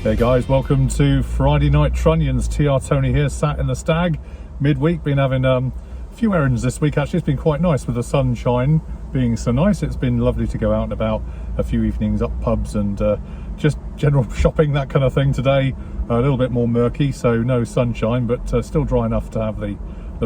Hey guys, welcome to Friday Night Trunnions. TR Tony here, sat in the Stag midweek. Been having a few errands this week. Actually, it's been quite nice with the sunshine being so nice. It's been lovely to go out and about a few evenings up pubs and just general shopping, that kind of thing. Today a little bit more murky, so no sunshine, but still dry enough to have the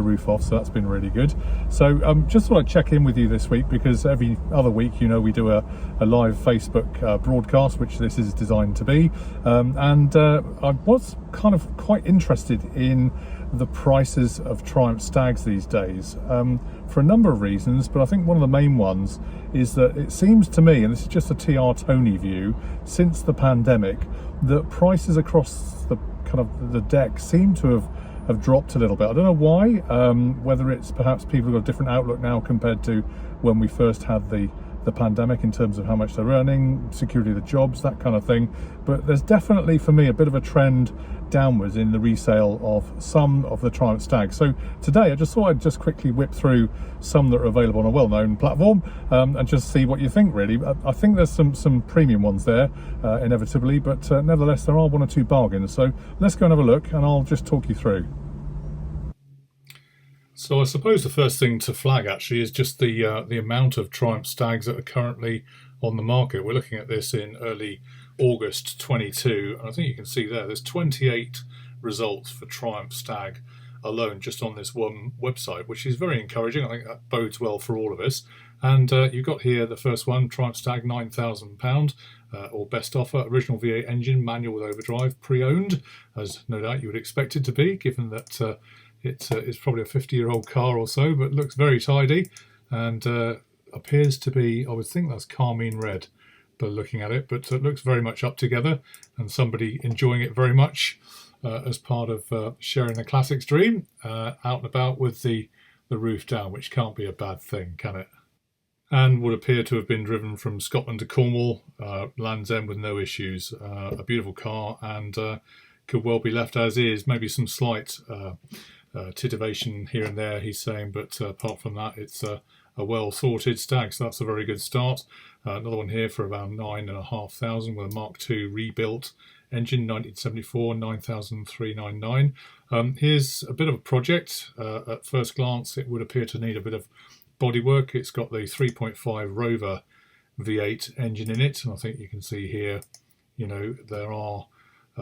roof off, so that's been really good. So just thought I'd check in with you this week, because every other week, you know, we do a live Facebook broadcast, which this is designed to be, and I was kind of quite interested in the prices of Triumph Stags these days, for a number of reasons, but I think one of the main ones is that it seems to me, and this is just a TR Tony view, since the pandemic, that prices across the kind of the deck seem to have dropped a little bit. I don't know why, whether it's perhaps people have got a different outlook now compared to when we first had the pandemic in terms of how much they're earning, security of the jobs, that kind of thing. But there's definitely, for me, a bit of a trend downwards in the resale of some of the Triumph Stags. So today I just thought I'd just quickly whip through some that are available on a well-known platform, and just see what you think, really. I think there's some premium ones there, inevitably, but nevertheless there are one or two bargains. So let's go and have a look, and I'll just talk you through. So I suppose the first thing to flag actually is just the amount of Triumph Stags that are currently on the market. We're looking at this in early August 22, and I think you can see there's 28 results for Triumph Stag alone just on this one website, which is very encouraging. I think that bodes well for all of us. And you've got here the first one, Triumph Stag, £9,000, or best offer, original V8 engine, manual with overdrive, pre-owned, as no doubt you would expect it to be, given that it's probably a 50-year-old car or so, but looks very tidy and appears to be, I would think that's carmine red by looking at it, but it looks very much up together and somebody enjoying it very much as part of sharing the classics dream, out and about with the roof down, which can't be a bad thing, can it? And would appear to have been driven from Scotland to Cornwall, Land's End, with no issues. A beautiful car, and could well be left as is, maybe some slight titivation here and there, he's saying, but apart from that, it's a well sorted Stag, so that's a very good start. Another one here for around 9,500 with a Mark II rebuilt engine, 1974, 9,399. Here's a bit of a project. At first glance, it would appear to need a bit of bodywork. It's got the 3.5 Rover V8 engine in it, and I think you can see here, you know, there are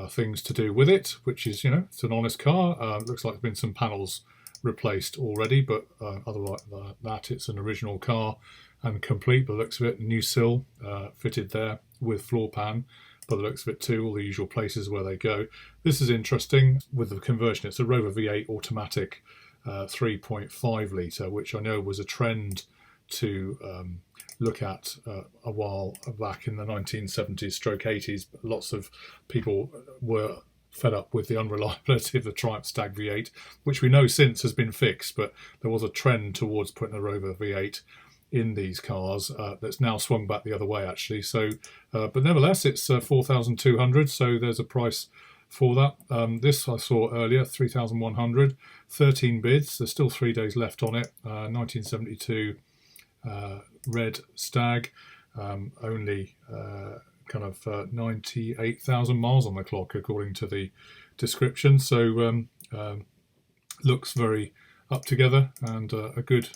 things to do with it, which is, you know, it's an honest car. Looks like there's been some panels replaced already, but otherwise than that, it's an original car and complete by the looks of it. New sill fitted there with floor pan by the looks of it too, all the usual places where they go. This is interesting with the conversion. It's a Rover V8 automatic 3.5 litre, which I know was a trend to look at a while back in the 1970s stroke 80s. Lots of people were fed up with the unreliability of the Triumph Stag V8, which we know since has been fixed, but there was a trend towards putting a Rover V8 in these cars that's now swung back the other way, actually. So, but nevertheless, it's 4,200, so there's a price for that. This I saw earlier, 3,100, 13 bids. There's still 3 days left on it. 1972 red Stag, only kind of 98,000 miles on the clock according to the description. So looks very up together and a good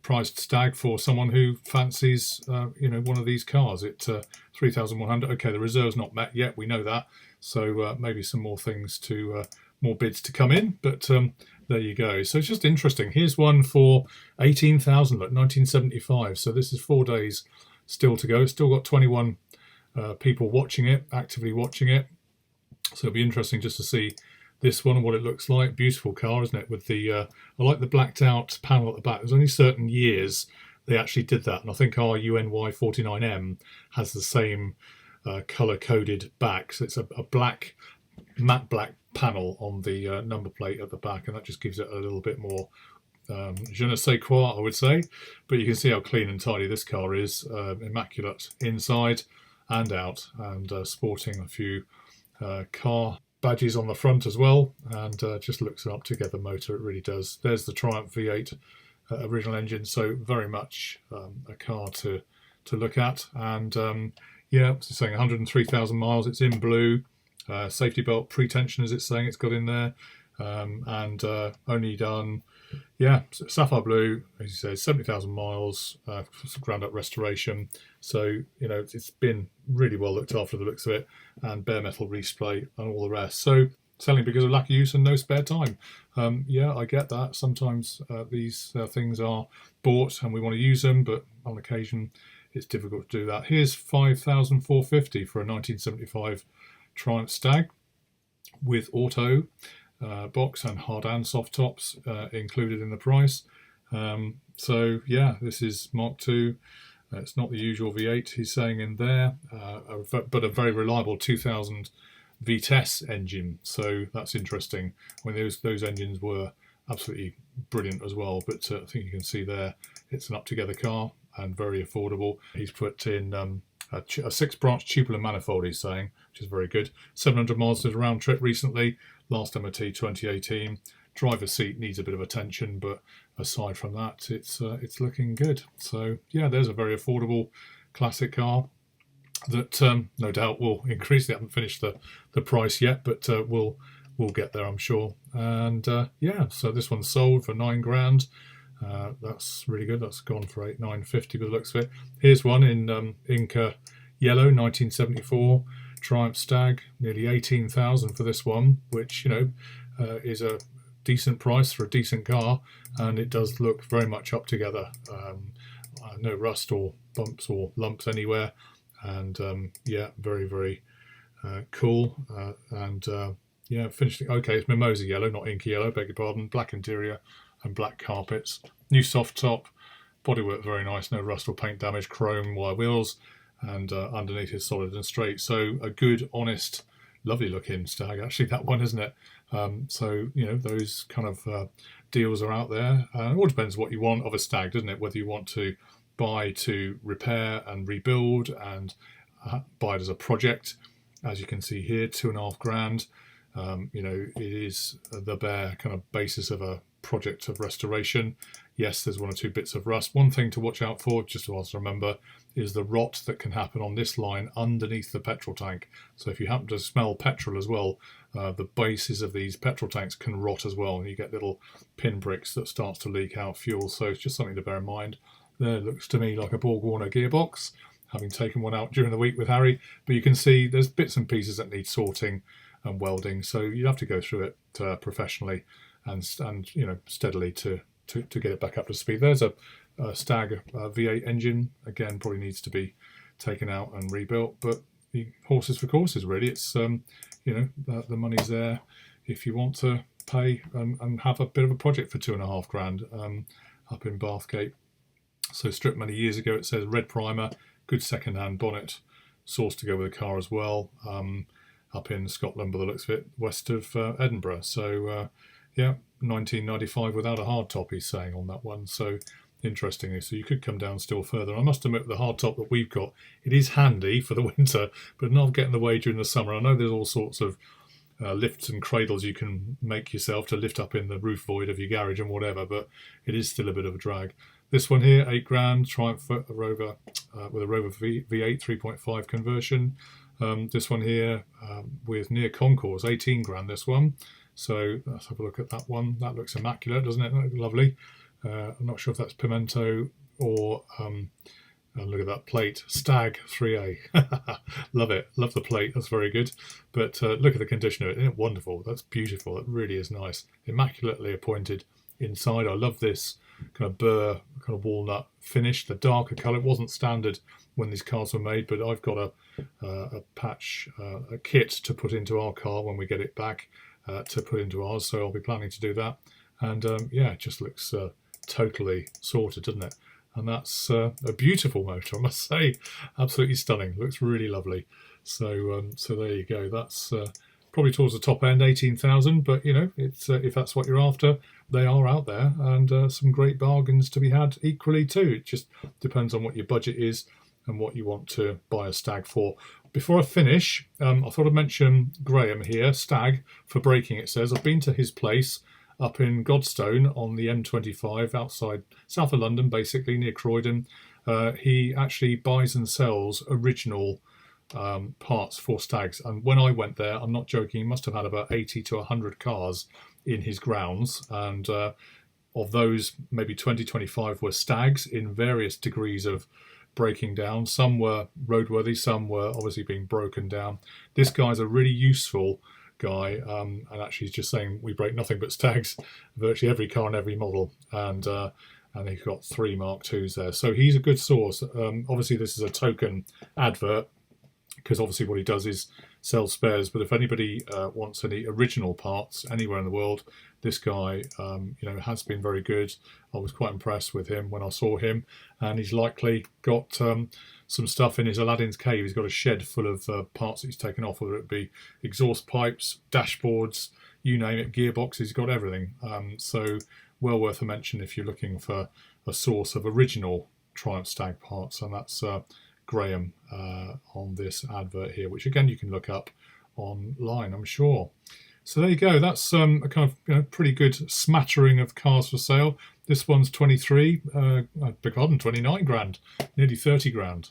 priced Stag for someone who fancies you know, one of these cars. It's 3,100. Okay, the reserve's not met yet, we know that, so maybe some more things to more bids to come in, but there you go. So it's just interesting. Here's one for 18,000, look, 1975. So this is 4 days still to go. Still got 21 people watching it, actively watching it. So it'll be interesting just to see this one and what it looks like. Beautiful car, isn't it? With the I like the blacked out panel at the back. There's only certain years they actually did that, and I think our UNY 49M has the same color coded back. So it's a black, matte black panel on the number plate at the back, and that just gives it a little bit more je ne sais quoi, I would say. But you can see how clean and tidy this car is, immaculate inside and out, and sporting a few car badges on the front as well, and just looks an up together motor, it really does. There's the Triumph V8 original engine, so very much a car to look at. And Yeah, it's saying 103,000 miles. It's in blue. Safety belt pre-tension, as it's saying, it's got in there. And only done, yeah, sapphire blue, as you say, 70,000 miles, ground up restoration. So, you know, it's been really well looked after, the looks of it, and bare metal resplay and all the rest. So, selling because of lack of use and no spare time. Yeah, I get that. Sometimes these things are bought and we want to use them, but on occasion it's difficult to do that. Here's 5,450 for a 1975 Triumph Stag with auto box and hard and soft tops included in the price. So yeah, this is Mark II. It's not the usual V8 he's saying in there, but a very reliable 2000 Vitesse engine. So that's interesting. I mean, those engines were absolutely brilliant as well. But I think you can see there, it's an up-together car and very affordable. He's put in a 6-branch tubular manifold, he's saying, which is very good. 700 miles to the round trip recently. Last MOT 2018. Driver's seat needs a bit of attention, but aside from that, it's looking good. So yeah, there's a very affordable classic car that no doubt will increase. They haven't finished the price yet, but we'll get there, I'm sure. And yeah, so this one's sold for £9,000. That's really good. That's gone for £8,950 by the looks of it. Here's one in Inca yellow, 1974 Triumph Stag, nearly 18,000 for this one, which, you know, is a decent price for a decent car, and it does look very much up together. No rust or bumps or lumps anywhere, and yeah, very, very cool. And yeah, finished. Okay, it's mimosa yellow, not inky yellow, beg your pardon. Black interior and black carpets. New soft top, bodywork very nice, no rust or paint damage, chrome wire wheels, and underneath is solid and straight. So a good, honest, lovely looking Stag, actually, that one, isn't it? So, you know, those kind of deals are out there. It all depends what you want of a Stag, doesn't it? Whether you want to buy to repair and rebuild and buy it as a project. As you can see here, £2,500. You know, it is the bare kind of basis of a project of restoration. Yes, there's 1 or 2 bits of rust. One thing to watch out for, just to remember, is the rot that can happen on this line underneath the petrol tank. So if you happen to smell petrol as well, the bases of these petrol tanks can rot as well, and you get little pinpricks that starts to leak out fuel. So it's just something to bear in mind. There looks to me like a Borg Warner gearbox, having taken one out during the week with Harry, but you can see there's bits and pieces that need sorting and welding, so you have to go through it professionally and you know, steadily to get it back up to speed. There's a Stag V8 engine, again, probably needs to be taken out and rebuilt, but horses for courses, really. It's you know, the money's there if you want to pay and have a bit of a project for £2,500 up in Bathgate. So stripped many years ago. It says red primer, good second-hand bonnet, sourced to go with the car as well. Up in Scotland, by the looks of it, west of Edinburgh. So yeah, 1995 without a hardtop, he's saying on that one. So interestingly, so you could come down still further. I must admit, the hardtop that we've got, it is handy for the winter, but not get in the way during the summer. I know there's all sorts of lifts and cradles you can make yourself to lift up in the roof void of your garage and whatever, but it is still a bit of a drag. This one here, £8,000, Triumph Rover with a Rover V8 3.5 conversion. This one here with near concours, £18,000 this one. So let's have a look at that one. That looks immaculate, doesn't it? Lovely. I'm not sure if that's pimento or look at that plate, Stag 3A. Love it. Love the plate. That's very good. But look at the condition of it. Isn't it wonderful? That's beautiful. It really is nice. Immaculately appointed inside. I love this kind of burr, kind of walnut finish. The darker colour. It wasn't standard when these cars were made, but I've got a patch, a kit to put into our car when we get it back to put into ours. So I'll be planning to do that. And yeah, it just looks totally sorted, doesn't it? And that's a beautiful motor, I must say. Absolutely stunning. Looks really lovely. So so there you go. That's probably towards the top end, 18,000. But you know, it's if that's what you're after, they are out there, and some great bargains to be had equally too. It just depends on what your budget is and what you want to buy a Stag for. Before I finish, I thought I'd mention Graham here, Stag for braking. It says I've been to his place up in Godstone on the M25 outside south of London, basically near Croydon. He actually buys and sells original parts for Stags. And when I went there, I'm not joking, he must have had about 80 to 100 cars in his grounds, and of those, maybe 20-25 were Stags in various degrees of breaking down. Some were roadworthy, some were obviously being broken down. This guy's a really useful guy, and actually he's just saying we break nothing but Stags, virtually every car and every model, and he's got 3 Mark IIs there, so he's a good source. Obviously this is a token advert, because obviously what he does is sell spares, but if anybody wants any original parts anywhere in the world, this guy has been very good. I was quite impressed with him when I saw him, and he's likely got some stuff in his Aladdin's cave. He's got a shed full of parts that he's taken off, whether it be exhaust pipes, dashboards, you name it, gearboxes, he's got everything. So well worth a mention if you're looking for a source of original Triumph Stag parts, and that's Graham on this advert here, which again you can look up online, I'm sure. So there you go, that's a kind of pretty good smattering of cars for sale. This one's 23, I beg pardon, 29 grand, nearly 30 grand.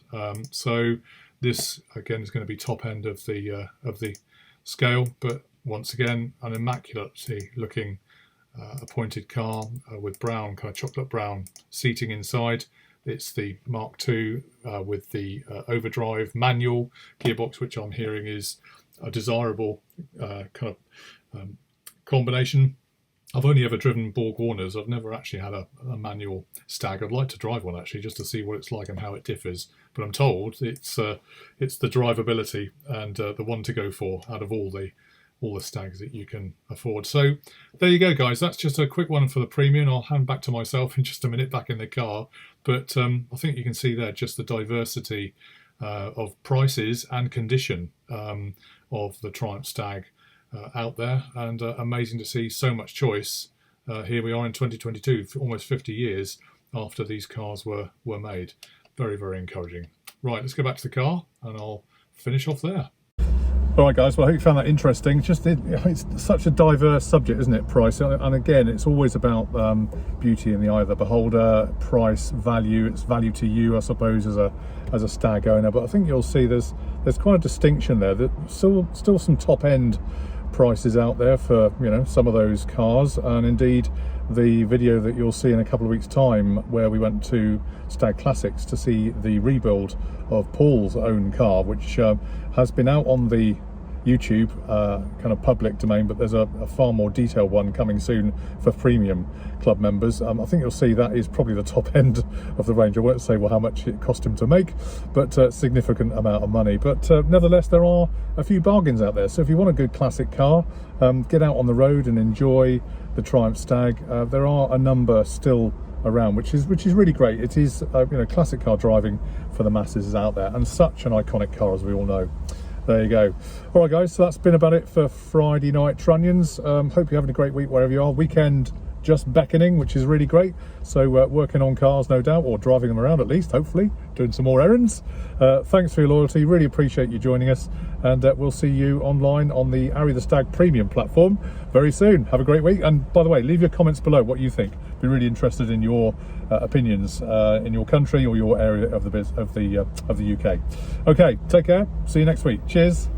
So this again is going to be top end of the scale, but once again an immaculate looking appointed car with brown, kind of chocolate brown seating inside. It's the Mark II with the overdrive manual gearbox, which I'm hearing is a desirable kind of combination. I've only ever driven Borg Warners. I've never actually had a manual Stag. I'd like to drive one actually, just to see what it's like and how it differs. But I'm told it's the drivability and the one to go for out of all the Stags that you can afford. So there you go, guys. That's just a quick one for the premium. I'll hand back to myself in just a minute back in the car. But I think you can see there just the diversity of prices and condition of the Triumph Stag out there, and amazing to see so much choice. Here we are in 2022, almost 50 years after these cars were made. Very, very encouraging. Right, let's go back to the car and I'll finish off there. All right, guys, well, I hope you found that interesting. It's such a diverse subject, isn't it, price? And again, it's always about beauty in the eye of the beholder, price, value. It's value to you, I suppose, as a Stag owner. But I think you'll see there's quite a distinction there. That still some top end prices out there for some of those cars, and indeed the video that you'll see in a couple of weeks' time, where we went to Stag Classics to see the rebuild of Paul's own car, which has been out on the YouTube kind of public domain, but there's a far more detailed one coming soon for premium club members. I think you'll see that is probably the top end of the range. I won't say how much it cost him to make, but a significant amount of money. But nevertheless, there are a few bargains out there. So if you want a good classic car, get out on the road and enjoy the Triumph Stag. There are a number still around, which is really great. It is classic car driving for the masses is out there, and such an iconic car, as we all know. There you go. All right, guys, so that's been about it for Friday Night Trunions. Hope you're having a great week wherever you are. Weekend just beckoning, which is really great. So working on cars, no doubt, or driving them around at least, hopefully, doing some more errands. Thanks for your loyalty. Really appreciate you joining us. And we'll see you online on the Arry The Stag premium platform very soon. Have a great week. And by the way, leave your comments below what you think. Be really interested in your opinions in your country or your area of the UK. Okay, take care. See you next week. Cheers.